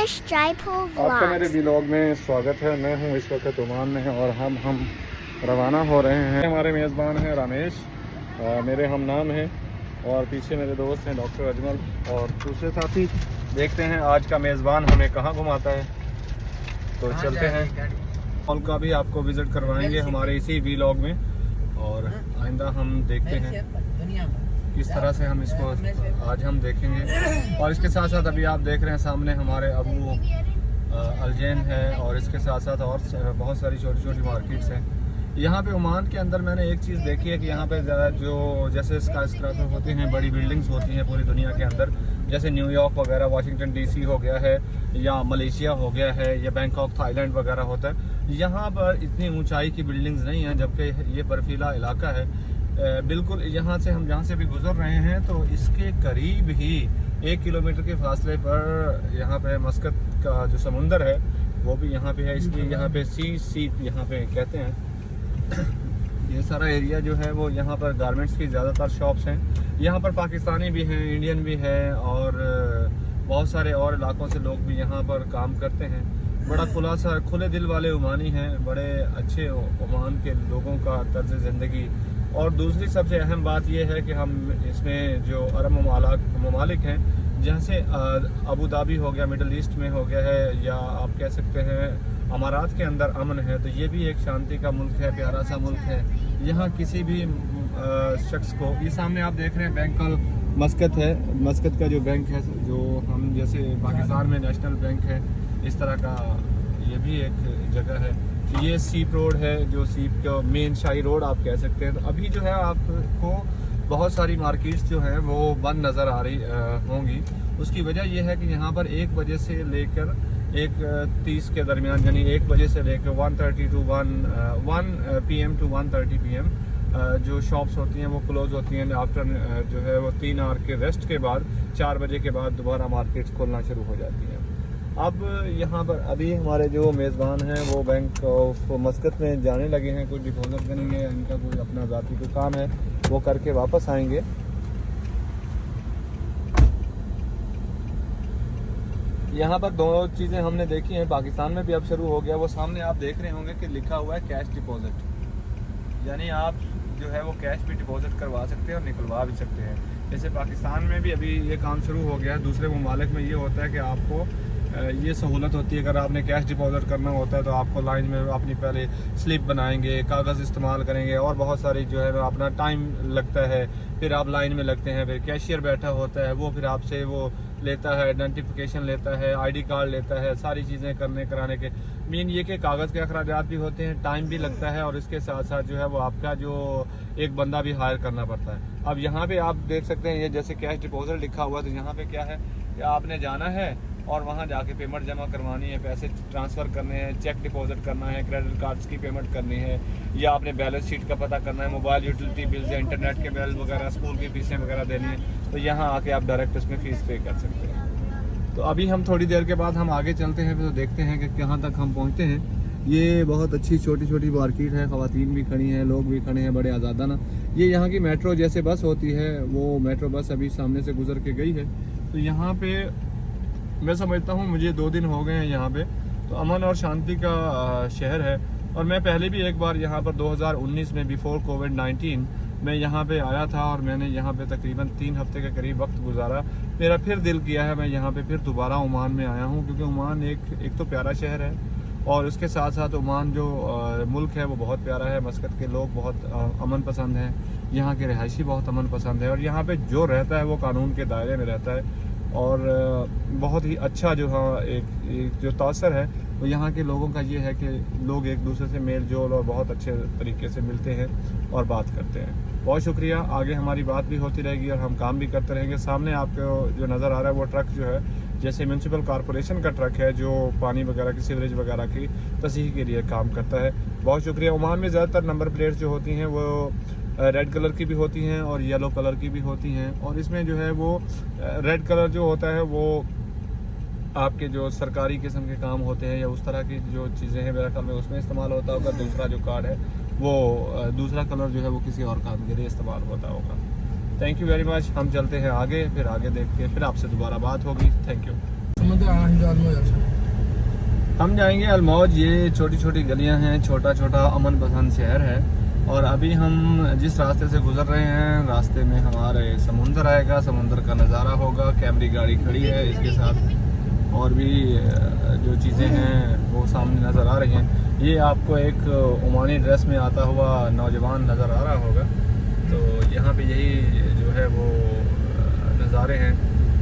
रमेश जयपुर आपका मेरे vlogs. Vlog में स्वागत है। मैं हूं इस वक्त ओमान में और हम रवाना हो रहे हैं। हमारे मेज़बान हैं रमेश, मेरे हम नाम हैं और पीछे मेरे दोस्त हैं डॉक्टर अजमल और दूसरे साथी। देखते हैं आज का मेज़बान हमें कहाँ घुमाता है, तो चलते हैं। मॉल का भी आपको विज़िट करवाएंगे हमारे इसी व्लॉग में और आइंदा हम देखते हैं किस तरह से हम इसको आज हम देखेंगे। और इसके साथ साथ अभी आप देख रहे हैं सामने हमारे अबू अलजैन है और इसके साथ साथ और बहुत सारी छोटी छोटी मार्केट्स हैं। यहाँ पे ओमान के अंदर मैंने एक चीज़ देखी है कि यहाँ पे जो जैसे स्काईस्क्रैपर होते हैं, बड़ी बिल्डिंग्स होती हैं पूरी दुनिया के अंदर, जैसे न्यूयॉर्क वगैरह, वाशिंगटन डीसी हो गया है या मलेशिया हो गया है या बैंकॉक थाईलैंड वगैरह होता है। यहाँ पर इतनी ऊंचाई की बिल्डिंग्स नहीं हैं, जबकि ये बर्फीला इलाका है। बिल्कुल यहाँ से हम जहाँ से भी गुजर रहे हैं तो इसके करीब ही 1 किलोमीटर के फासले पर यहाँ पे मस्कत का जो समुंदर है वो भी यहाँ पे है, इसलिए यहाँ पे सी यहाँ पे कहते हैं। ये सारा एरिया जो है वो यहाँ पर गारमेंट्स की ज़्यादातर शॉप्स हैं। यहाँ पर पाकिस्तानी भी हैं, इंडियन भी हैं और बहुत सारे और इलाकों से लोग भी यहाँ पर काम करते हैं। बड़ा खुले दिल वाले ओमानी हैं, बड़े अच्छे ओमान के लोगों का तर्ज ज़िंदगी। और दूसरी सबसे अहम बात यह है कि हम इसमें जो अरब ममालिक हैं, जैसे अबू धाबी हो गया, मिडल ईस्ट में हो गया है, या आप कह सकते हैं अमारात के अंदर अमन है, तो ये भी एक शांति का मुल्क है, प्यारा सा मुल्क है। यहाँ किसी भी शख्स को, ये सामने आप देख रहे हैं बैंक ऑफ मस्कत है, मस्कत का जो बैंक है, जो हम जैसे पाकिस्तान में नेशनल बैंक है, इस तरह का ये भी एक जगह है। ये सीप रोड है, जो सीप का मेन शाही रोड आप कह सकते हैं। तो अभी जो है आपको बहुत सारी मार्केट्स जो हैं वो बंद नज़र आ रही होंगी। उसकी वजह यह है कि यहाँ पर 1 बजे से लेकर 1:30 के दरमियान, यानी 1 बजे से लेकर 1:30 टू 1 PM टू 1:30 PM जो शॉप्स होती हैं वो क्लोज़ होती हैं। आफ्टर जो है वो 3 आवर के रेस्ट के बाद 4 बजे के बाद दोबारा मार्केट्स खोलना शुरू हो जाती हैं। अब यहाँ पर अभी हमारे जो मेज़बान हैं वो बैंक ऑफ मस्कत में जाने लगे हैं, कुछ डिपॉजिट करेंगे, इनका कोई अपना ज़ाती कोई काम है वो करके वापस आएंगे। यहाँ पर 2 चीज़ें हमने देखी हैं, पाकिस्तान में भी अब शुरू हो गया। वो सामने आप देख रहे होंगे कि लिखा हुआ है कैश डिपॉजिट, यानी आप जो है वो कैश भी डिपॉजिट करवा सकते हैं और निकलवा भी सकते हैं। जैसे पाकिस्तान में भी अभी ये काम शुरू हो गया है। दूसरे ममालिक में ये होता है कि आपको ये सहूलत होती है, अगर आपने कैश डिपॉजिट करना होता है तो आपको लाइन में अपनी पहले स्लिप बनाएंगे, कागज़ इस्तेमाल करेंगे और बहुत सारी जो है अपना टाइम लगता है, फिर आप लाइन में लगते हैं, फिर कैशियर बैठा होता है, वो फिर आपसे वो लेता है, आइडेंटिफिकेशन लेता है, ID कार्ड लेता है, सारी चीज़ें करने कराने के। मेन ये कि कागज़ के अखराजात भी होते हैं, टाइम भी लगता है और इसके साथ साथ जो है वो आपका जो एक बंदा भी हायर करना पड़ता है। अब यहाँ पे आप देख सकते हैं ये जैसे कैश डिपॉजिट लिखा हुआ है, तो यहाँ पे क्या है कि आपने जाना है और वहाँ जाके पेमेंट जमा करवानी है, पैसे ट्रांसफ़र करने हैं, चेक डिपॉजिट करना है, क्रेडिट कार्ड्स की पेमेंट करनी है, या आपने बैलेंस शीट का पता करना है, मोबाइल यूटिलिटी बिल्स या इंटरनेट के बिल वगैरह, स्कूल की फीसें वगैरह देनी है, तो यहाँ आके आप डायरेक्ट इसमें फ़ीस पे कर सकते हैं। तो अभी हम थोड़ी देर के बाद हम आगे चलते हैं, तो देखते हैं कि कहाँ तक हम पहुँचते हैं। ये बहुत अच्छी छोटी छोटी मार्केट है, ख़वातीन भी खड़ी हैं, लोग भी खड़े हैं, बड़े आज़ादाना। ये यहाँ की मेट्रो जैसे बस होती है, वो मेट्रो बस अभी सामने से गुजर के गई है। तो यहाँ पे मैं समझता हूँ, मुझे 2 दिन हो गए हैं यहाँ पे, तो अमन और शांति का शहर है। और मैं पहले भी एक बार यहाँ पर 2019 में बिफोर कोविड-19 मैं यहाँ पे आया था और मैंने यहाँ पे तकरीबन 3 हफ्ते के करीब वक्त गुजारा। मेरा फिर दिल किया है मैं यहाँ पे फिर दोबारा ओमान में आया हूँ, क्योंकि ओमान एक तो प्यारा शहर है और उसके साथ साथ ओमान जो मुल्क है वो बहुत प्यारा है। मस्कत के लोग बहुत अमन पसंद हैं, यहाँ के रहायशी बहुत अमन पसंद है और यहाँ पे जो रहता है वो कानून के दायरे में रहता है। और बहुत ही अच्छा जो हाँ एक जो तासर है वो यहाँ के लोगों का ये है कि लोग एक दूसरे से मेल जोल और बहुत अच्छे तरीके से मिलते हैं और बात करते हैं। बहुत शुक्रिया, आगे हमारी बात भी होती रहेगी और हम काम भी करते रहेंगे। सामने आपको जो नज़र आ रहा है वो ट्रक जो है जैसे म्यूनसिपल कॉरपोरेशन का ट्रक है, जो पानी वगैरह की सीवरेज वगैरह की तसीह के लिए काम करता है। बहुत शुक्रिया। ओमान में ज़्यादातर नंबर प्लेट्स जो होती हैं वो रेड कलर की भी होती हैं और येलो कलर की भी होती हैं, और इसमें जो है वो रेड कलर जो होता है वो आपके जो सरकारी किस्म के काम होते हैं या उस तरह की जो चीज़ें हैं मेरा ख्याल में उसमें इस्तेमाल होता होगा। दूसरा जो कार्ड है वो दूसरा कलर जो है वो किसी और काम के लिए इस्तेमाल होता होगा। Thank you very much. हम चलते हैं आगे, फिर आगे देख के फिर आपसे दोबारा बात होगी। Thank you. हम जाएंगे अलमौज। ये छोटी छोटी गलियां हैं, छोटा छोटा अमन पसंद शहर है। और अभी हम जिस रास्ते से गुजर रहे हैं, रास्ते में हमारे समुंदर आएगा, समुंदर का नज़ारा होगा। कैमरी गाड़ी खड़ी है, इसके साथ और भी जो चीज़ें हैं वो सामने नज़र आ रही हैं। ये आपको एक ओमानी ड्रेस में आता हुआ नौजवान नज़र आ रहा होगा। तो यहाँ पे यही जो है वो नज़ारे हैं।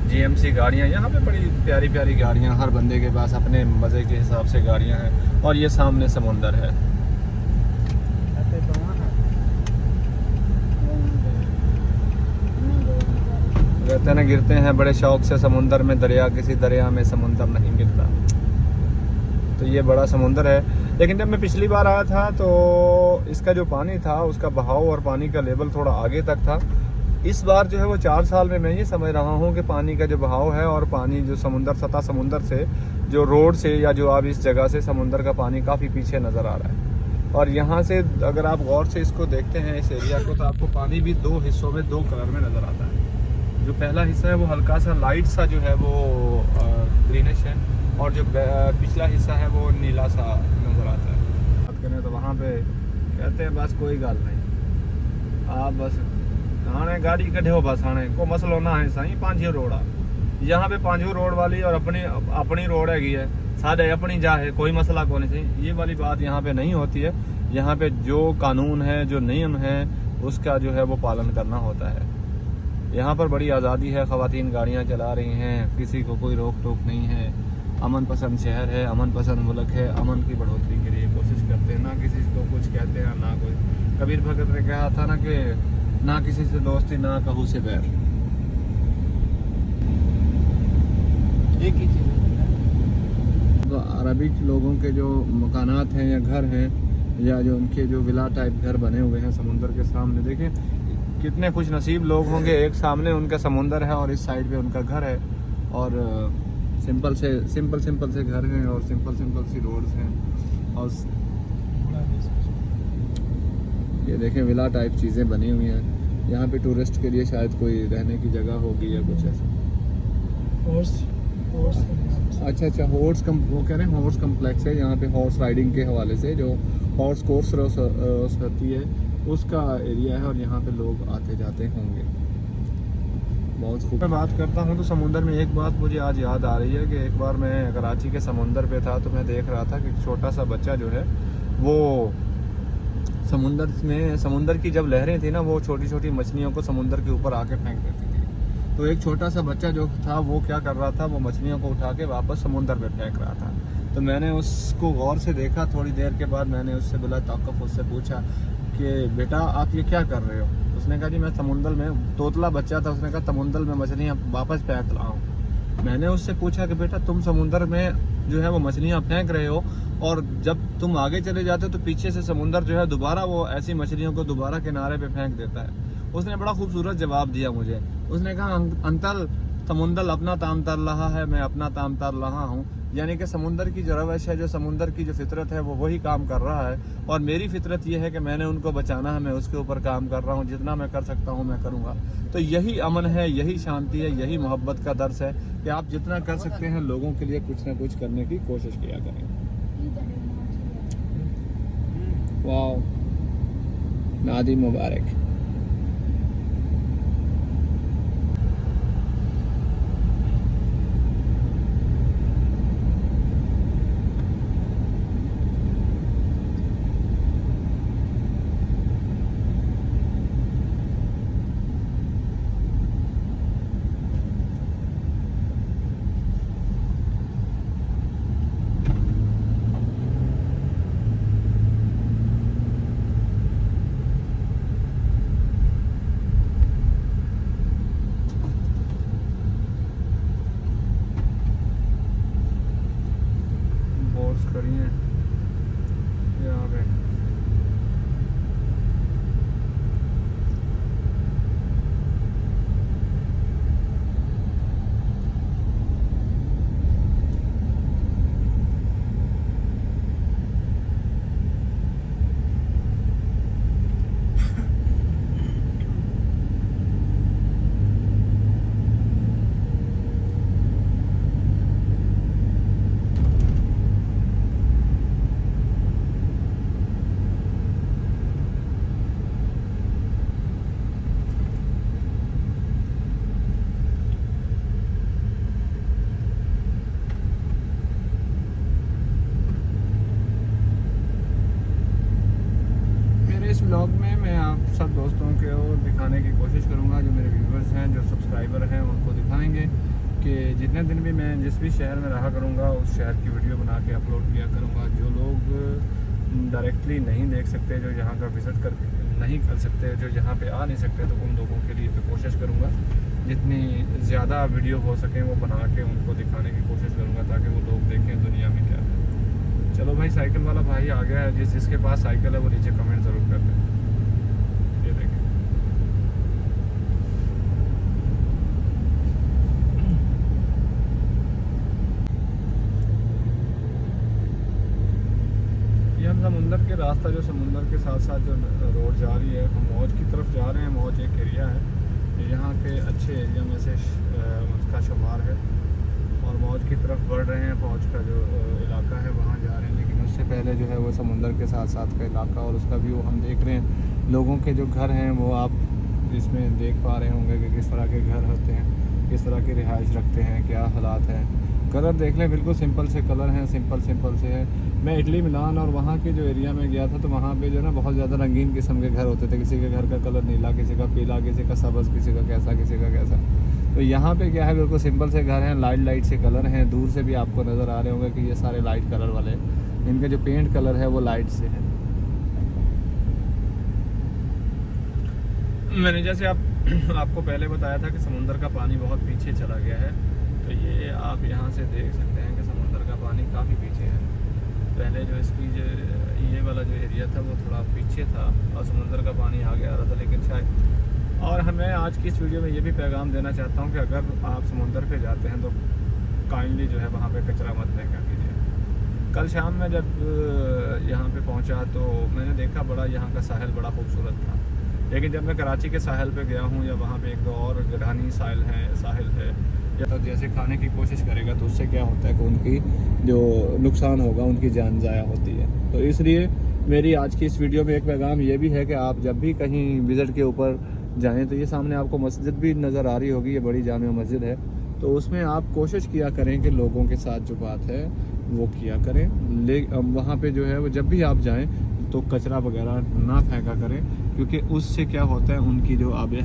GMC गाड़ियाँ यहाँ पे बड़ी प्यारी प्यारी गाड़ियाँ, हर बंदे के पास अपने मज़े के हिसाब से गाड़ियाँ हैं। और ये सामने समुंदर है। कहते ना गिरते हैं बड़े शौक से समुंदर में दरिया, किसी दरिया में समुंदर नहीं गिरता। तो ये बड़ा समुंदर है। लेकिन जब मैं पिछली बार आया था तो इसका जो पानी था, उसका बहाव और पानी का लेवल थोड़ा आगे तक था। इस बार जो है वो 4 साल में मैं ये समझ रहा हूँ कि पानी का जो बहाव है और पानी जो समुंदर, सतह समुंदर से जो रोड से या जो आप इस जगह से, समुंदर का पानी काफ़ी पीछे नज़र आ रहा है। और यहाँ से अगर आप गौर से इसको देखते हैं, इस एरिया को, तो आपको पानी भी 2 हिस्सों में 2 कलर में नज़र आता है। जो पहला हिस्सा है वो हल्का सा लाइट सा जो है वो ग्रीनिश है, और जो पिछला हिस्सा है वो नीला सा नज़र आता है। बात करें तो वहाँ पे कहते हैं बस कोई गल नहीं, आप बस हाणे गाड़ी कढ़े हो, बस हाणे को मसलो ना है साईं। 5 रोड आ यहाँ पे 5 रोड वाली और अपनी रोड हैगी है, साढ़े अपनी जा है, कोई मसला को नहीं सही। ये वाली बात यहाँ पे नहीं होती है। यहाँ पे जो कानून है, जो नियम है, उसका जो है वो पालन करना होता है। यहाँ पर बड़ी आज़ादी है, ख़वातीन गाड़ियाँ चला रही हैं, किसी को कोई रोक टोक नहीं है। अमन पसंद शहर है, अमन पसंद मुल्क है। अमन की बढ़ोतरी के लिए कोशिश करते हैं, ना किसी को कुछ कहते हैं, ना कोई। कबीर भगत ने कहा था ना कि ना किसी से दोस्ती, ना कहू से बैर। एक ही चीज़ है। तो अरबिक लोगों के जो मकानात हैं या घर हैं, या जो उनके जो विला टाइप घर बने हुए हैं समुंदर के सामने, देखें कितने खुश नसीब लोग होंगे। एक सामने उनका समुंदर है और इस साइड पे उनका घर है, और सिंपल से घर हैं, और सिंपल सी रोड्स हैं। और ये देखें विला टाइप चीज़ें बनी हुई हैं। यहाँ पे टूरिस्ट के लिए शायद कोई रहने की जगह होगी या कुछ ऐसा। अच्छा, हॉर्स वो कह रहे हैं हॉर्स कम्प्लेक्स है यहाँ पे। हॉर्स राइडिंग के हवाले से जो हॉर्स कोर्स होती है उसका एरिया है, और यहाँ पे लोग आते जाते होंगे। बहुत खूब। मैं बात करता हूँ तो समुंदर में एक बात मुझे आज याद आ रही है कि एक बार मैं कराची के समुंदर पे था, तो मैं देख रहा था कि छोटा सा बच्चा जो है वो समुंदर की जब लहरें थी ना, वो छोटी छोटी मछलियों को समुंदर के ऊपर आके फेंक देती थी। तो एक छोटा सा बच्चा जो था वो क्या कर रहा था, वो मछलियों को उठा के वापस समुंदर में फेंक रहा था। तो मैंने उसको गौर से देखा। थोड़ी देर के बाद मैंने उससे बिला ताक़ुफ़ उससे पूछा कि बेटा आप ये क्या कर रहे हो? उसने कहा जी मैं समुंदर में, तोतला बच्चा था, उसने कहा समुंदर में मछलियाँ वापस फेंक रहा हूँ। मैंने उससे पूछा कि बेटा तुम समुंदर में जो है वो मछलियाँ फेंक रहे हो, और जब तुम आगे चले जाते हो तो पीछे से समुंदर जो है दोबारा वो ऐसी मछलियों को दोबारा किनारे पे फेंक देता है। उसने बड़ा खूबसूरत जवाब दिया मुझे। उसने कहा अंतल समुंदर अपना ताम तर रहा है, मैं अपना ताम तर रहा हूँ। यानी कि समुंदर की जो रवश है, जो समुंदर की जो फितरत है, वो वही काम कर रहा है, और मेरी फितरत ये है कि मैंने उनको बचाना है, मैं उसके ऊपर काम कर रहा हूँ। जितना मैं कर सकता हूँ मैं करूँगा। तो यही अमन है, यही शांति है, यही मोहब्बत का दर्स है कि आप जितना कर सकते हैं लोगों के लिए कुछ ना कुछ करने की कोशिश किया करें। वाह, नादी मुबारक। खड़ी हैं यहाँ पे। सब्सक्राइबर हैं उनको दिखाएंगे कि जितने दिन भी मैं जिस भी शहर में रहा करूँगा उस शहर की वीडियो बना के अपलोड किया करूँगा। जो लोग डायरेक्टली नहीं देख सकते, जो यहाँ का विज़िट कर नहीं कर सकते, जो यहाँ पे आ नहीं सकते, तो उन लोगों के लिए तो कोशिश करूँगा जितनी ज़्यादा वीडियो हो सके वो बना के उनको दिखाने की कोशिश करूँगा ताकि वो लोग देखें दुनिया में क्या है। चलो भाई, साइकिल वाला भाई आ गया है। जिसके पास साइकिल है वो नीचे कमेंट ज़रूर कर दें। ये देखें, ये हम समुंदर के रास्ता जो समुंदर के साथ साथ जो रोड जा रही है, हम मौज की तरफ जा रहे हैं। मौज एक एरिया है, यहाँ के अच्छे एरिया में से उसका शुमार है और मौज की तरफ बढ़ रहे हैं। मौज का जो इलाका है वहाँ जा रहे हैं, लेकिन उससे पहले जो है वो समुंदर के साथ साथ का इलाका और उसका व्यू हम देख रहे हैं। लोगों के जो घर हैं वो आप इसमें देख पा रहे होंगे कि किस तरह के घर होते हैं, किस तरह की रिहाइश रखते हैं, क्या हालात हैं। कलर देख लें, बिल्कुल सिंपल से कलर हैं, सिंपल से है। मैं इटली मिलान और वहाँ के जो एरिया में गया था तो वहाँ पे जो है ना बहुत ज़्यादा रंगीन किस्म के घर होते थे। किसी के घर का कलर नीला, किसी का पीला, किसी का सब्ज़, किसी का कैसा, किसी का कैसा। तो यहाँ पे क्या है, बिल्कुल सिंपल से घर हैं, लाइट से कलर हैं। दूर से भी आपको नज़र आ रहे होंगे कि ये सारे लाइट कलर वाले, इनके जो पेंट कलर है वो लाइट से है। मैंने जैसे आपको पहले बताया था कि समुंदर का पानी बहुत पीछे चला गया है, तो ये आप यहाँ से देख सकते हैं कि समुंदर का पानी काफ़ी पीछे है। पहले जो इसकी जो ये वाला जो एरिया था वो थोड़ा पीछे था और समुंदर का पानी आगे आ रहा था, लेकिन शायद। और हमें आज की इस वीडियो में ये भी पैगाम देना चाहता हूँ कि अगर आप समुंदर पे जाते हैं तो काइंडली जो है वहाँ पे कचरा मत फेंका कीजिए। कल शाम में जब यहाँ पे पहुँचा तो मैंने देखा बड़ा यहाँ का साहिल बड़ा खूबसूरत था, लेकिन जब मैं कराची के साहिल पे गया हूँ या वहाँ पे एक दो और गढ़ानी साहिल है या तो जैसे खाने की कोशिश करेगा तो उससे क्या होता है कि उनकी जो नुकसान होगा, उनकी जान ज़ाया होती है। तो इसलिए मेरी आज की इस वीडियो में एक पैगाम ये भी है कि आप जब भी कहीं विज़िट के ऊपर जाएं तो ये सामने आपको मस्जिद भी नज़र आ रही होगी, ये बड़ी जामिया मस्जिद है, तो उसमें आप कोशिश किया करें कि लोगों के साथ जो बात है वो किया करें। वहाँ पे जो है वो जब भी आप जाएं तो कचरा वगैरह ना फेंका करें, क्योंकि उससे क्या होता है उनकी जो आबी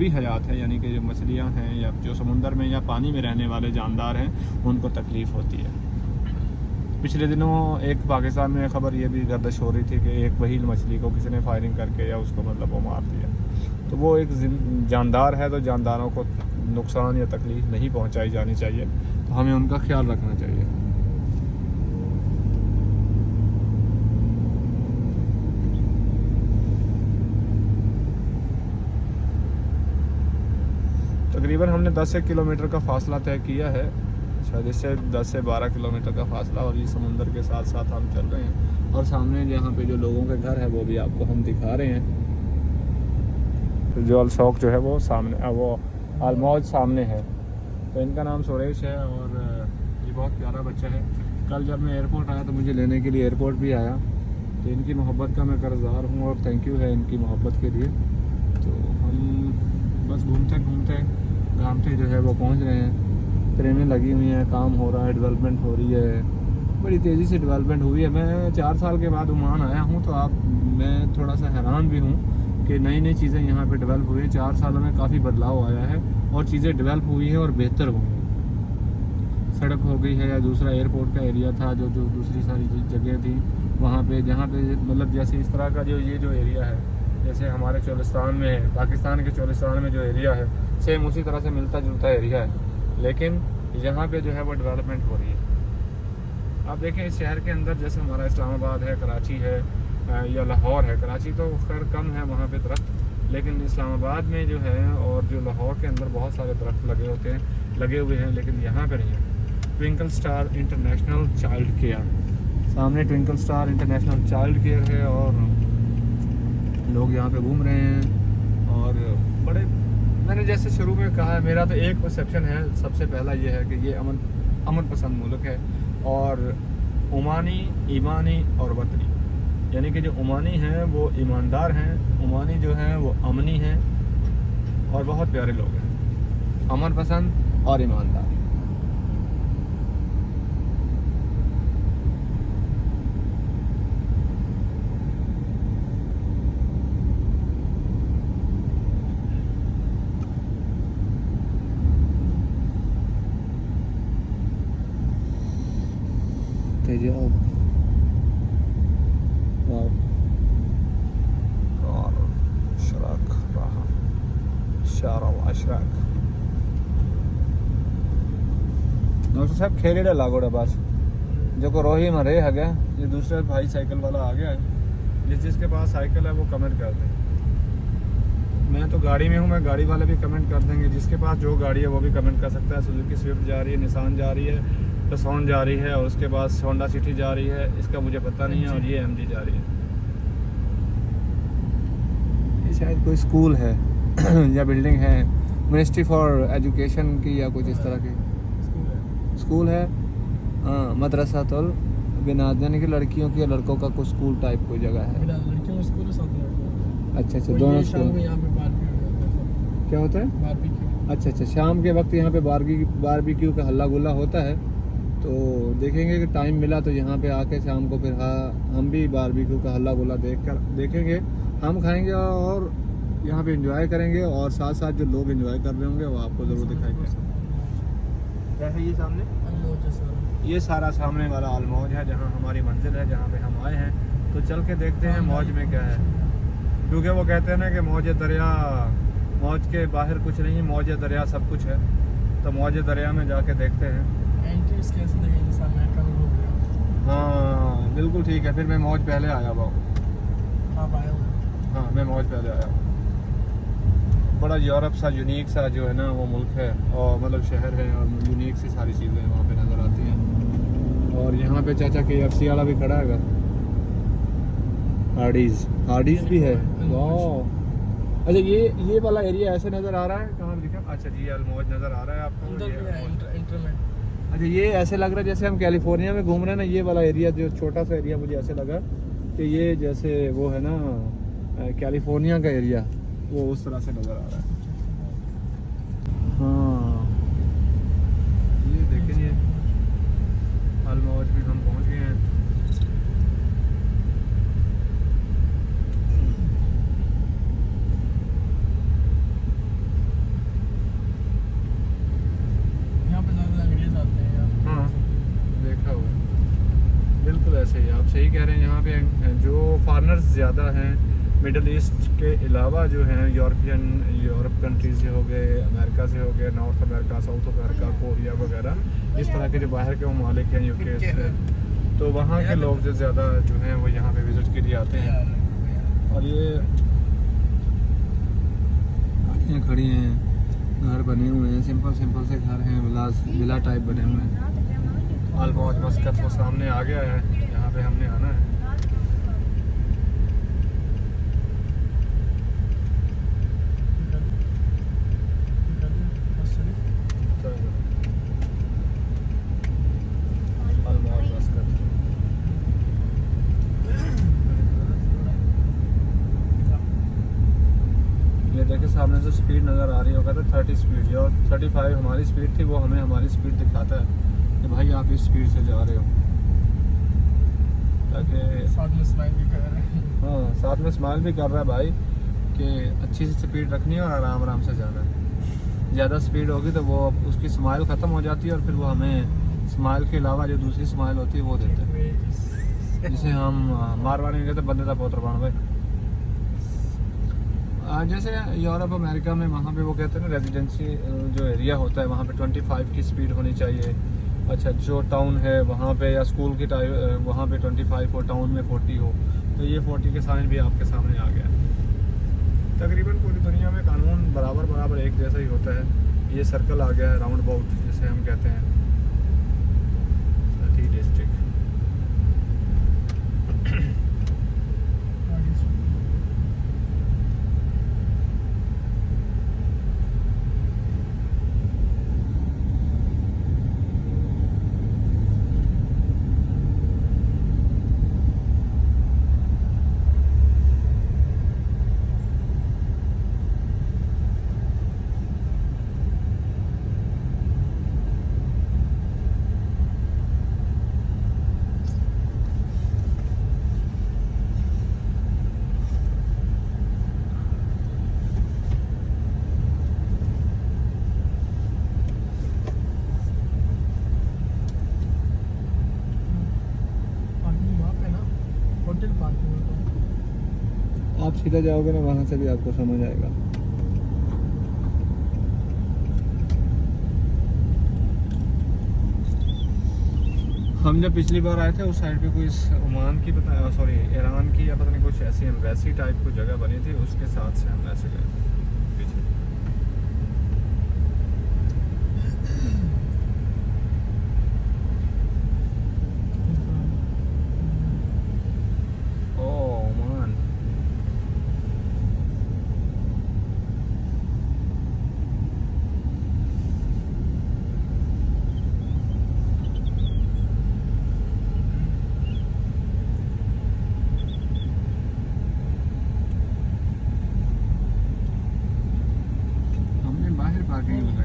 हयात है यानी कि जो मछलियाँ हैं या जो समुंदर में या पानी में रहने वाले जानदार हैं उनको तकलीफ़ होती है। पिछले दिनों एक पाकिस्तान में खबर ये भी गर्दिश हो रही थी कि एक वहील मछली को किसी ने फायरिंग करके या उसको मतलब वो मार दिया। तो वो एक जानदार है, तो जानदारों को नुकसान या तकलीफ़ नहीं पहुँचाई जानी चाहिए, तो हमें उनका ख्याल रखना चाहिए। तकरीबन हमने 10 किलोमीटर का फासला तय किया है, शायद इससे 10 से 12 किलोमीटर का फासला, और ये समुंदर के साथ साथ हम चल रहे हैं। और सामने जहाँ पे जो लोगों के घर है वो भी आपको हम दिखा रहे हैं। तो जो अलशौक जो है वो सामने, वो अलमौज सामने है। तो इनका नाम सुरेश है और ये बहुत प्यारा बच्चा है। कल जब मैं एयरपोर्ट आया तो मुझे लेने के लिए एयरपोर्ट भी आया, तो इनकी मोहब्बत का मैं कर्जदार हूँ और थैंक यू है इनकी मोहब्बत के लिए। तो हम बस घूमते घामते जो है वो पहुंच रहे हैं। ट्रेनें लगी हुई हैं, काम हो रहा है, डेवलपमेंट हो रही है, बड़ी तेज़ी से डेवलपमेंट हुई है। मैं 4 साल के बाद ओमान आया हूं, तो मैं थोड़ा सा हैरान भी हूं कि नई नई चीज़ें यहाँ पे डेवलप हुई हैं। 4 सालों में काफ़ी बदलाव आया है और चीज़ें डेवलप हुई हैं और बेहतर हुई हैं। सड़क हो गई है, या दूसरा एयरपोर्ट का एरिया था जो दूसरी सारी जगह थी वहाँ पे, जहाँ पे मतलब जैसे इस तरह का ये जो एरिया है, जैसे हमारे चोलिस्तान में है, पाकिस्तान के चोलिस्तान में जो एरिया है सेम उसी तरह से मिलता जुलता एरिया है, लेकिन यहाँ पे जो है वो डेवलपमेंट हो रही है। आप देखें इस शहर के अंदर जैसे हमारा इस्लामाबाद है, कराची है या लाहौर है। कराची तो खैर कम है वहाँ पे दरख्त, लेकिन इस्लामाबाद में जो है और जो लाहौर के अंदर बहुत सारे दरख्त लगे हुए हैं, लेकिन यहाँ पर नहीं है। Twinkle star international child care, सामने twinkle star international child care है और लोग यहाँ पे घूम रहे हैं। और बड़े, मैंने जैसे शुरू में कहा है, मेरा तो एक परसेप्शन है, सबसे पहला ये है कि ये अमन पसंद मुल्क है और ओमानी, ईमानी और वतनी, यानी कि जो ओमानी हैं वो ईमानदार हैं, ओमानी जो हैं वो अमनी हैं और बहुत प्यारे लोग हैं, अमन पसंद और ईमानदार। देखते जाओ। और शराक रहा शारा अशराक डॉक्टर साहब खेलेड़ा लागोड़ा बस जो को रोही में रहे है ये दूसरे भाई साइकिल वाला आ गया है। जिसके पास साइकिल है वो कमेंट कर दे। मैं तो गाड़ी में हूँ, मैं गाड़ी वाले भी कमेंट कर देंगे। जिसके पास जो गाड़ी है वो भी कमेंट कर सकता है। सुजुकी स्विफ्ट जा रही है, निसान जा रही है, टसॉन जा रही है और उसके बाद होंडा सिटी जा रही है, इसका मुझे पता नहीं है। और ये एमजी जा रही है। ये शायद कोई स्कूल है या बिल्डिंग है, मिनिस्ट्री फॉर एजुकेशन की या कुछ इस तरह की स्कूल है। हाँ, मदरसा तौल बिनाद यानी कि लड़कियों की लड़कों का कुछ स्कूल टाइप कोई जगह है। लड़कियों का स्कूल है, साथ में अच्छा अच्छा, दोनों शाम स्कूल। को यहाँ पे बारबेक्यू होता है। क्या होता है? बारबेक्यू। अच्छा अच्छा, शाम के वक्त यहाँ पे बारबेक्यू का हल्ला गुल्ला होता है। तो देखेंगे कि टाइम मिला तो यहाँ पे आके शाम को फिर हम भी बारबेक्यू का हल्ला गुल्ला देखेंगे। हम खाएंगे और यहाँ पे एंजॉय करेंगे और साथ साथ जो लोग एंजॉय कर रहे होंगे वो आपको ज़रूर दिखाएंगे। क्या है ये सामने? ये सारा सामने वाला अलमौज है जहाँ हमारी मंजिल है, जहाँ पे हम आए हैं। तो चल के देखते हैं मौज में क्या है, क्योंकि वो कहते हैं ना कि मौज दरिया, मौज के बाहर कुछ नहीं, मौज दरिया सब कुछ है। तो मौज दरिया में जाके देखते हैं। एंट्रीज कैसे लगेगी सामने का लोग? हाँ बिल्कुल ठीक है। फिर मैं मौज पहले आया हुआ हूँ। आप आए हो? हाँ मैं मौज पहले आया हूँ। बड़ा यूरोप सा यूनिक सा जो है ना वो मुल्क है और मतलब शहर है और यूनिक सी सारी चीज़ें वहाँ पे नज़र आती हैं। और यहाँ पे चाचा KFC वाला भी खड़ा है। हार्डीज भी है। वाह, अच्छा ये वाला एरिया ऐसे नज़र आ रहा है, कहाँ दिखा? अच्छा जी, अलमौज नज़र आ रहा है आपको? इंटर में। अच्छा, ये ऐसे लग रहा है जैसे हम कैलिफोर्निया में घूम रहे हैं ना। ये वाला एरिया जो छोटा सा एरिया मुझे ऐसे लगा कि ये जैसे वो है ना कैलिफोर्निया का एरिया, वो उस तरह से नज़र आ रहा है। हाँ ये देखें, ये अलमौज में हम पहुंच गए हैं। यहाँ पे ज़्यादा अंग्रेज आते हैं यार। हाँ देखा हुआ, बिल्कुल ऐसे ही आप सही कह रहे हैं। यहाँ पे जो फॉरेनर्स ज़्यादा हैं मिडल ईस्ट के अलावा जो हैं यूरोप कंट्रीज से हो गए, अमेरिका से हो गए, north America, south America, Korea वगैरह, इस तरह के जो बाहर के ममालिक हैं यूके से, तो वहाँ के लोग जो ज़्यादा जो हैं वो यहाँ पे विज़िट के लिए आते हैं। और ये गाड़ियाँ खड़ी हैं, घर बने हुए हैं, सिंपल से घर हैं, विला टाइप बने हुए हैं। अलमौज मस्कत वो सामने आ गया है, यहाँ पे हमने आना है। देखिए सामने से स्पीड नज़र आ रही होगा तो 30 स्पीड, और 35 हमारी स्पीड थी। वो हमें हमारी स्पीड दिखाता है कि भाई आप इस स्पीड से जा रहे हो, ताकि साथ में स्माइल भी कर रहे हैं। हाँ साथ में स्माइल भी कर रहा है भाई कि अच्छी सी स्पीड रखनी है और आराम से जाना है। ज़्यादा स्पीड होगी तो वो उसकी स्माइल ख़त्म हो जाती है और फिर वो हमें स्माइल के अलावा जो दूसरी स्माइल होती है वो देते हैं, जिसे हम मारवाड़ी में कहते हैं बंदे का पोत्र बन भाई। जैसे यूरोप अमेरिका में वहाँ पे वो कहते हैं ना रेजिडेंसी जो एरिया होता है वहाँ पे 25 की स्पीड होनी चाहिए। अच्छा, जो टाउन है वहाँ पे या स्कूल की टाइम वहाँ पे 25 हो, टाउन में 40 हो। तो ये 40 के साइन भी आपके सामने आ गया। तकरीबन पूरी दुनिया में कानून बराबर एक जैसा ही होता है। ये सर्कल आ गया है राउंड अबाउट जिसे हम कहते हैं सती डिस्ट्रिक्ट। लिमिटेड पार्किंग है। आप सीधा जाओगे ना वहाँ से भी आपको समझ आएगा। हम जब पिछली बार आए थे उस साइड पे कोई ओमान की पता सॉरी ईरान की या पता नहीं कुछ ऐसी एम्बेसी टाइप कोई जगह बनी थी, उसके साथ से हम ऐसे गए पीछे। ओह ओमान,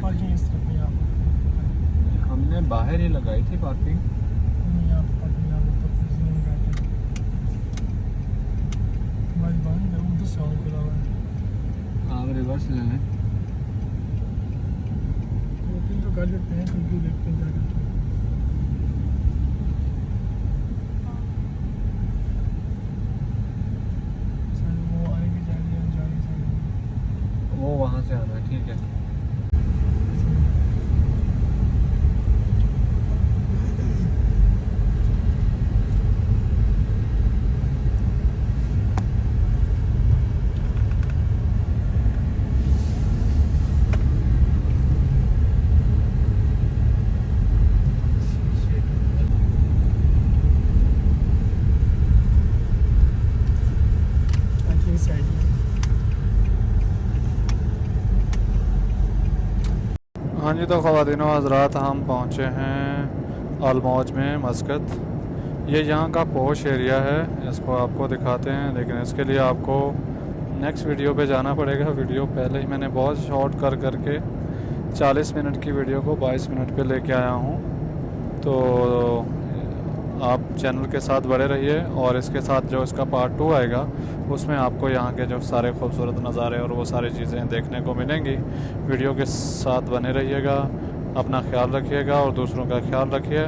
पार्किंग इस तरफ नहीं, आप हमने बाहर ही लगाई थी पार्किंग। नहीं आप पार्किंग आप ऊपर से नहीं लगाते। हमारी बंद है, उधर से खुला हुआ है। आप रिवर्स ले लें। दो तीन तो गाड़ी देखते हैं, तो क्यों देखते हैं क्या करते हैं। सर वो आने की जा रही है, जाने से वो वहाँ से आना है, ठीक है। हाँ जी, तो ख़वातीन व हज़रात, हम पहुँचे हैं अलमौज में मस्कत। ये यहाँ का पोश एरिया है, इसको आपको दिखाते हैं, लेकिन इसके लिए आपको नेक्स्ट वीडियो पे जाना पड़ेगा। वीडियो पहले ही मैंने बहुत शॉर्ट कर करके 40 मिनट की वीडियो को 22 मिनट पे लेके आया हूँ। तो आप चैनल के साथ बड़े रहिए, और इसके साथ जो इसका पार्ट 2 आएगा उसमें आपको यहाँ के जो सारे खूबसूरत नज़ारे और वो सारी चीज़ें देखने को मिलेंगी। वीडियो के साथ बने रहिएगा, अपना ख्याल रखिएगा और दूसरों का ख्याल रखिए।